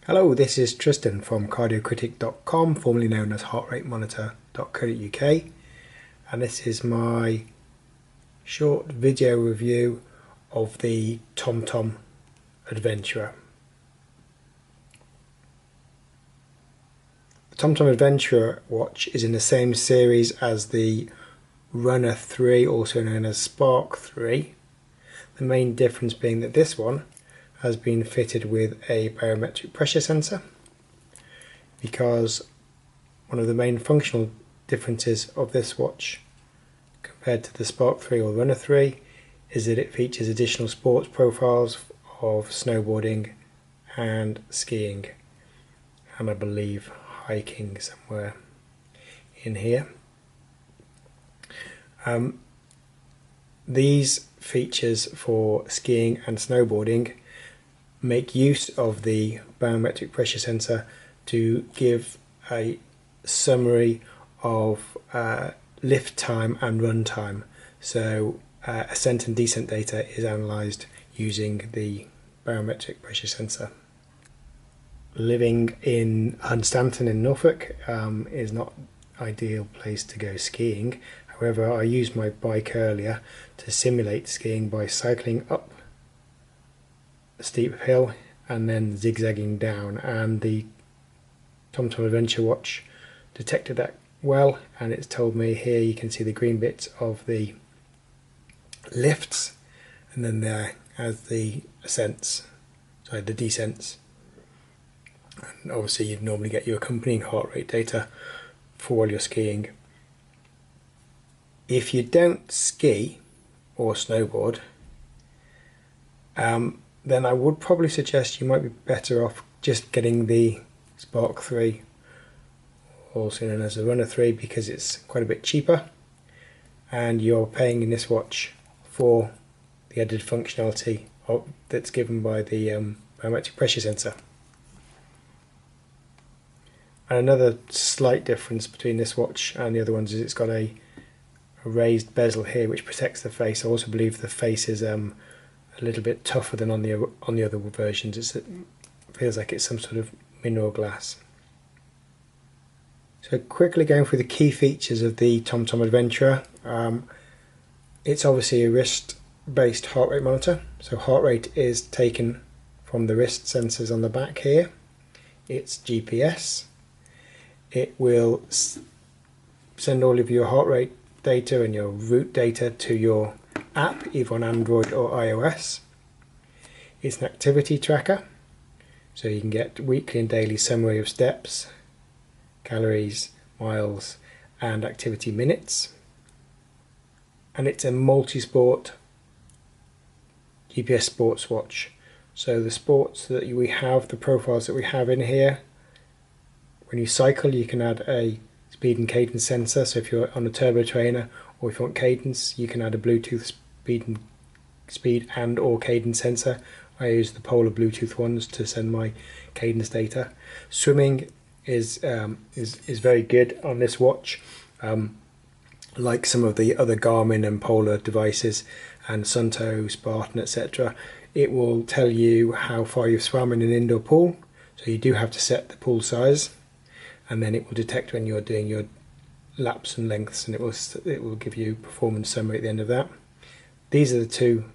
Hello, this is Tristan from cardiocritic.com, formerly known as heartratemonitor.co.uk, and this is my short video review of the TomTom Adventurer. The TomTom Adventurer watch is in the same series as the Runner 3, also known as Spark 3. The main difference being that this one has been fitted with a barometric pressure sensor, because one of the main functional differences of this watch compared to the Spark 3 or Runner 3 is that it features additional sports profiles of snowboarding and skiing, and I believe hiking somewhere in here. These features for skiing and snowboarding make use of the barometric pressure sensor to give a summary of lift time and run time. So ascent and descent data is analysed using the barometric pressure sensor. Living in Hunstanton in Norfolk is not an ideal place to go skiing. However, I used my bike earlier to simulate skiing by cycling up a steep hill and then zigzagging down, and the TomTom Adventure watch detected that well, and it's told me here you can see the green bits of the lifts, and then there as the the descents. And obviously you'd normally get your accompanying heart rate data for while you're skiing. If you don't ski or snowboard, then I would probably suggest you might be better off just getting the Spark 3, also known as the Runner 3, because it's quite a bit cheaper and you're paying in this watch for the added functionality that's given by the barometric pressure sensor. And another slight difference between this watch and the other ones is it's got a raised bezel here which protects the face. I also believe the face is a little bit tougher than on the other versions. It feels like it's some sort of mineral glass. So quickly going through the key features of the TomTom Adventurer. It's obviously a wrist-based heart rate monitor. So heart rate is taken from the wrist sensors on the back here. It's GPS. It will send all of your heart rate data and your route data to your app, either on Android or iOS. It's an activity tracker, so you can get weekly and daily summary of steps, calories, miles and activity minutes. And it's a multi-sport GPS sports watch. So the sports that we have, the profiles that we have in here, when you cycle you can add a speed and cadence sensor. So if you're on a turbo trainer or if you want cadence, you can add a Bluetooth speed and or cadence sensor. I use the polar Bluetooth ones to send my cadence data. Swimming is very good on this watch. Like some of the other Garmin and Polar devices and Sunto, Spartan, etc., it will tell you how far you've swum in an indoor pool. So you do have to set the pool size, and then it will detect when you're doing your laps and lengths, and it will give you performance summary at the end of that. These are the two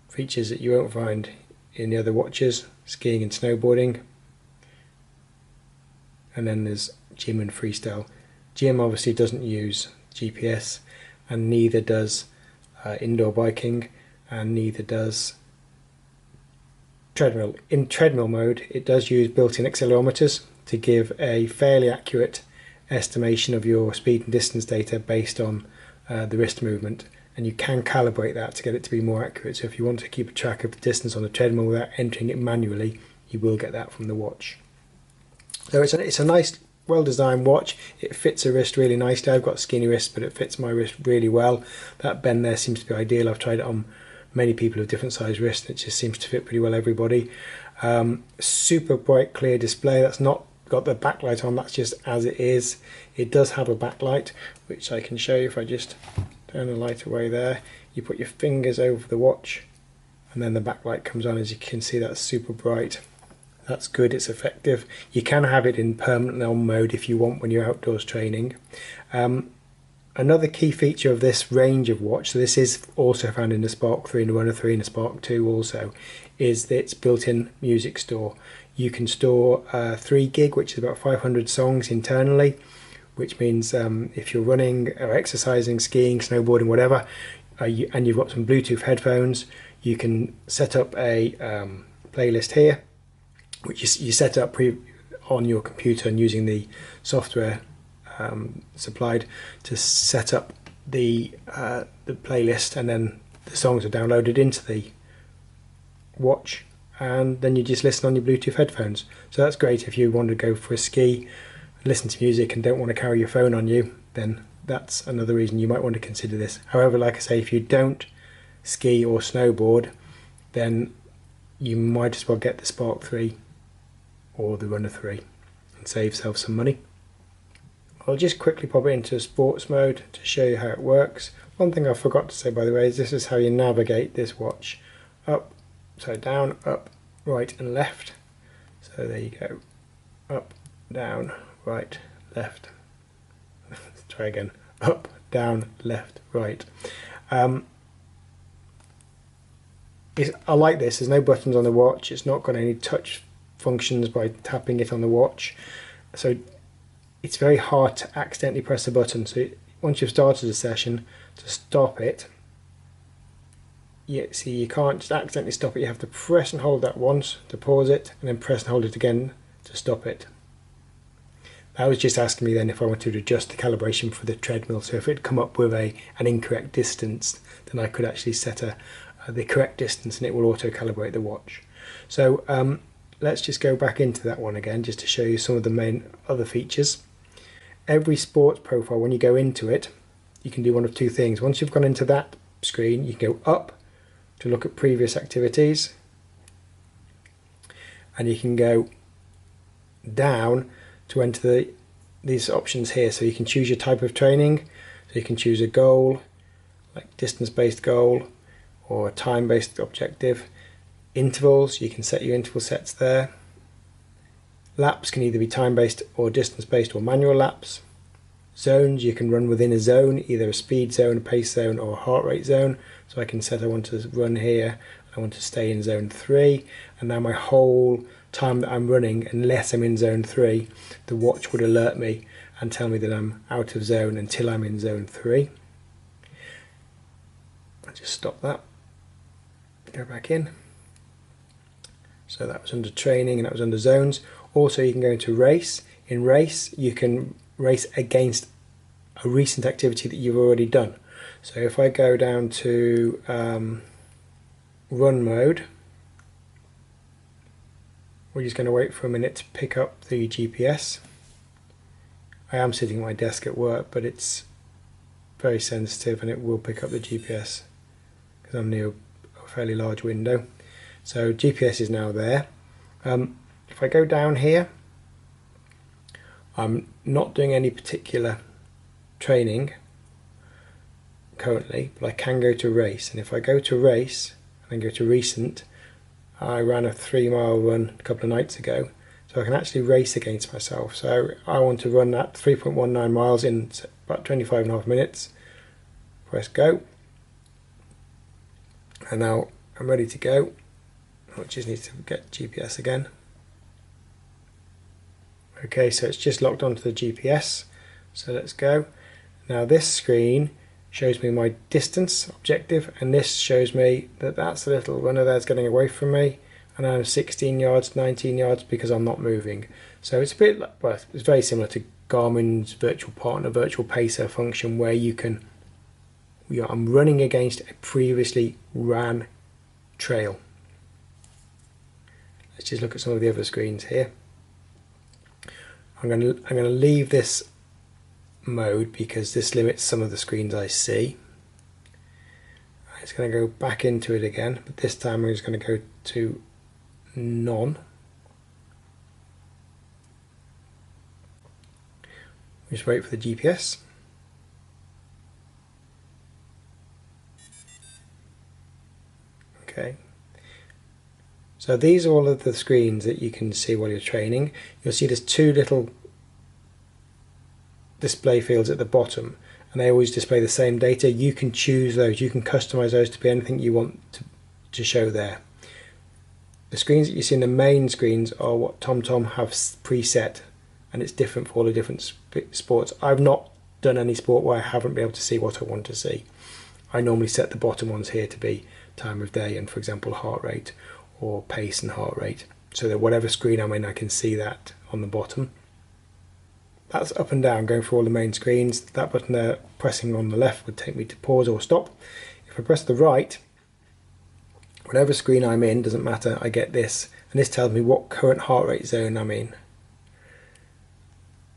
features that you won't find in the other watches, skiing and snowboarding. And then there's gym and freestyle. Gym obviously doesn't use GPS, and neither does indoor biking, and neither does treadmill. In treadmill mode it does use built-in accelerometers to give a fairly accurate estimation of your speed and distance data based on the wrist movement, and you can calibrate that to get it to be more accurate. So if you want to keep a track of the distance on the treadmill without entering it manually, you will get that from the watch. So it's a nice, well-designed watch. It fits a wrist really nicely. I've got skinny wrists, but it fits my wrist really well. That bend there seems to be ideal. I've tried it on many people with different size wrists, and it just seems to fit pretty well everybody. Super bright clear display. That's not got the backlight on, that's just as it is. It does have a backlight, which I can show you if I just turn the light away there. You put your fingers over the watch and then the backlight comes on. As you can see, that's super bright. That's good, it's effective. You can have it in permanent on mode if you want when you're outdoors training. Another key feature of this range of watch, so this is also found in the Spark 3 and the Runner 3 and the Spark 2 also, is that it's built-in music store. You can store 3 gig, which is about 500 songs internally, which means if you're running or exercising, skiing, snowboarding, whatever, and you've got some Bluetooth headphones, you can set up a playlist here, which you set up on your computer and using the software supplied to set up the playlist, and then the songs are downloaded into the watch, and then you just listen on your Bluetooth headphones. So that's great if you want to go for a ski, listen to music and don't want to carry your phone on you, then that's another reason you might want to consider this. However, like I say, if you don't ski or snowboard, then you might as well get the Spark 3 or the Runner 3 and save yourself some money. I'll just quickly pop it into sports mode to show you how it works. One thing I forgot to say, by the way, is this is how you navigate this watch. Up, so down, up, right and left. So there you go. Up, down, right, left. Let's try again. Up, down, left, right. I like this. There's no buttons on the watch. It's not got any touch functions by tapping it on the watch. So it's very hard to accidentally press a button. So once you've started a session, to stop it, see, you can't just accidentally stop it. You have to press and hold that once to pause it, and then press and hold it again to stop it. That was just asking me then if I wanted to adjust the calibration for the treadmill. So if it come up with an incorrect distance, then I could actually set the correct distance and it will auto calibrate the watch. So let's just go back into that one again just to show you some of the main other features. Every sports profile, when you go into it, you can do one of two things. Once you've gone into that screen, you can go up to look at previous activities, and you can go down to enter these options here. So you can choose your type of training. So you can choose a goal, like distance-based goal, or a time-based objective. Intervals, you can set your interval sets there. Laps can either be time-based or distance-based or manual laps. Zones, you can run within a zone, either a speed zone, a pace zone or a heart rate zone. So I can set I want to run here, I want to stay in zone 3, and now my whole time that I'm running, unless I'm in zone 3, the watch would alert me and tell me that I'm out of zone until I'm in zone 3. I'll just stop that, go back in. So that was under training and that was under zones. Also you can go into race. In race you can race against a recent activity that you've already done. So if I go down to run mode, we're just going to wait for a minute to pick up the GPS. I am sitting at my desk at work, but it's very sensitive and it will pick up the GPS because I'm near a fairly large window. So GPS is now there. If I go down here, I'm not doing any particular training currently, but I can go to race, and if I go to race and then go to recent, I ran a 3-mile run a couple of nights ago, so I can actually race against myself. So I want to run that 3.19 miles in about 25.5 minutes. Press go, and now I'm ready to go. I just need to get GPS again. Okay, so it's just locked onto the GPS, so let's go. Now this screen shows me my distance objective, and this shows me that that's the little runner that's getting away from me, and I'm 16 yards, 19 yards because I'm not moving. So it's a bit like, well, it's very similar to Garmin's virtual partner, virtual pacer function, where you can, I'm running against a previously ran trail. Let's just look at some of the other screens here. I'm going to leave this mode because this limits some of the screens I see. It's going to go back into it again, but this time I'm just going to go to none. Just wait for the GPS. Okay. So these are all of the screens that you can see while you're training. You'll see there's two little display fields at the bottom, and they always display the same data. You can choose those, you can customize those to be anything you want to show there. The screens that you see in the main screens are what TomTom have preset, and it's different for all the different sports. I've not done any sport where I haven't been able to see what I want to see. I normally set the bottom ones here to be time of day and, for example, heart rate or pace and heart rate, so that whatever screen I'm in I can see that on the bottom. That's up and down going through all the main screens. That button there pressing on the left would take me to pause or stop. If I press the right, whatever screen I'm in, doesn't matter, I get this, and this tells me what current heart rate zone I'm in.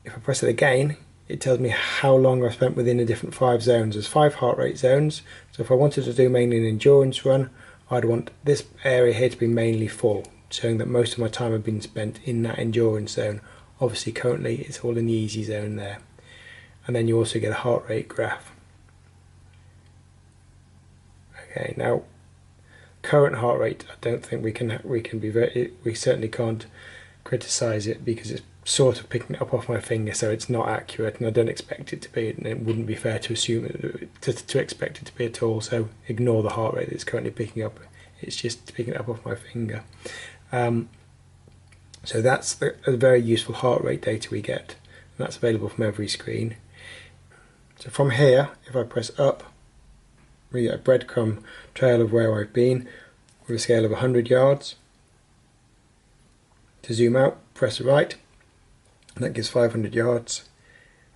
If I press it again, it tells me how long I've spent within the different 5 zones. There's 5 heart rate zones, so if I wanted to do mainly an endurance run, I'd want this area here to be mainly full, showing that most of my time had been spent in that endurance zone. Obviously currently it's all in the easy zone there. And then you also get a heart rate graph. Okay, now current heart rate, I don't think we certainly can't criticize it, because it's sort of picking it up off my finger, so it's not accurate, and I don't expect it to be, and it wouldn't be fair to assume to expect it to be at all, so ignore the heart rate that it's currently picking up. It's just picking it up off my finger. So that's a very useful heart rate data we get, and that's available from every screen. So from here, if I press up, we get a breadcrumb trail of where I've been with a scale of 100 yards. To zoom out, press right, and that gives 500 yards,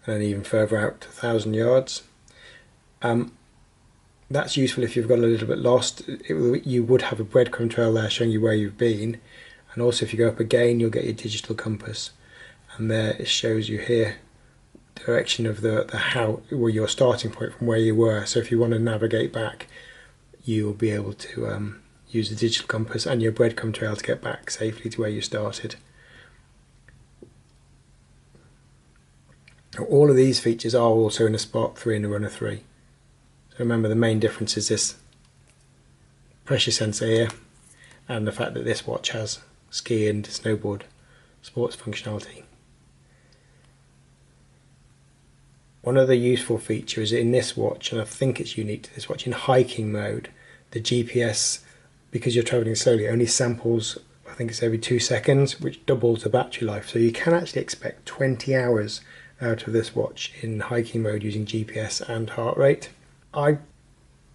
and then even further out to 1,000 yards. That's useful if you've got a little bit lost. You would have a breadcrumb trail there showing you where you've been, and also if you go up again you'll get your digital compass, and there it shows you here direction of your starting point from where you were. So if you want to navigate back, you'll be able to use the digital compass and your breadcrumb trail to get back safely to where you started. All of these features are also in a Spark 3 and a Runner 3. So remember, the main difference is this pressure sensor here, and the fact that this watch has ski and snowboard sports functionality. One other useful feature is in this watch, and I think it's unique to this watch, in hiking mode, the GPS, because you're travelling slowly, only samples, I think it's every 2 seconds, which doubles the battery life. So you can actually expect 20 hours out of this watch in hiking mode using GPS and heart rate. I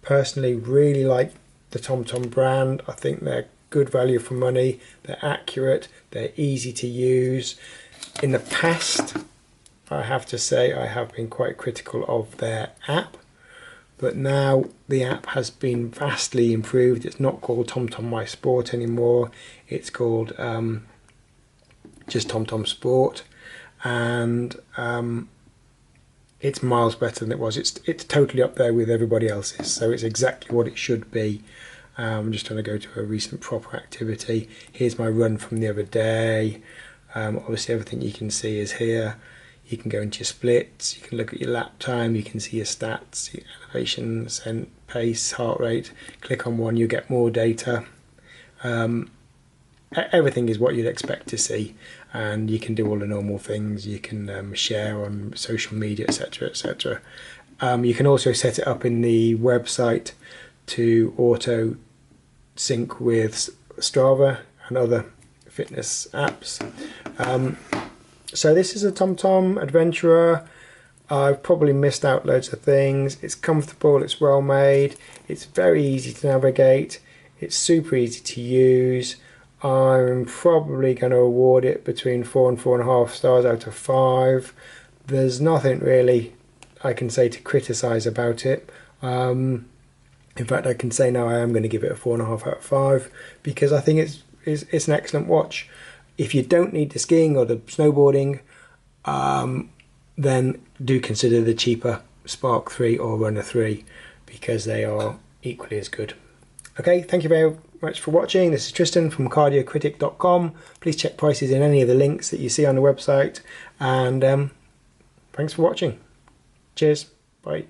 personally really like the TomTom brand. I think they're good value for money, they're accurate, they're easy to use. In the past, I have to say, I have been quite critical of their app, but now the app has been vastly improved. It's not called TomTom My Sport anymore, it's called just TomTom Sport, and it's miles better than it was. It's totally up there with everybody else's, so it's exactly what it should be. I'm just trying to go to a recent proper activity. Here's my run from the other day. Obviously everything you can see is here. You can go into your splits, you can look at your lap time, you can see your stats, your elevation, ascent, pace, heart rate. Click on one, you get more data. Everything is what you'd expect to see, and you can do all the normal things. You can share on social media, etc, etc. You can also set it up in the website to auto sync with Strava and other fitness apps. So this is a TomTom Adventurer. I've probably missed out loads of things. It's comfortable, it's well made, it's very easy to navigate, it's super easy to use. I'm probably going to award it between 4 and 4.5 stars out of 5. There's nothing really I can say to criticise about it. In fact, I can say now I am going to give it a 4.5 out of 5, because I think it's an excellent watch. If you don't need the skiing or the snowboarding, then do consider the cheaper Spark 3 or Runner 3, because they are equally as good. Okay, thank you very much for watching. This is Tristan from cardiocritic.com. Please check prices in any of the links that you see on the website, and thanks for watching. Cheers, bye.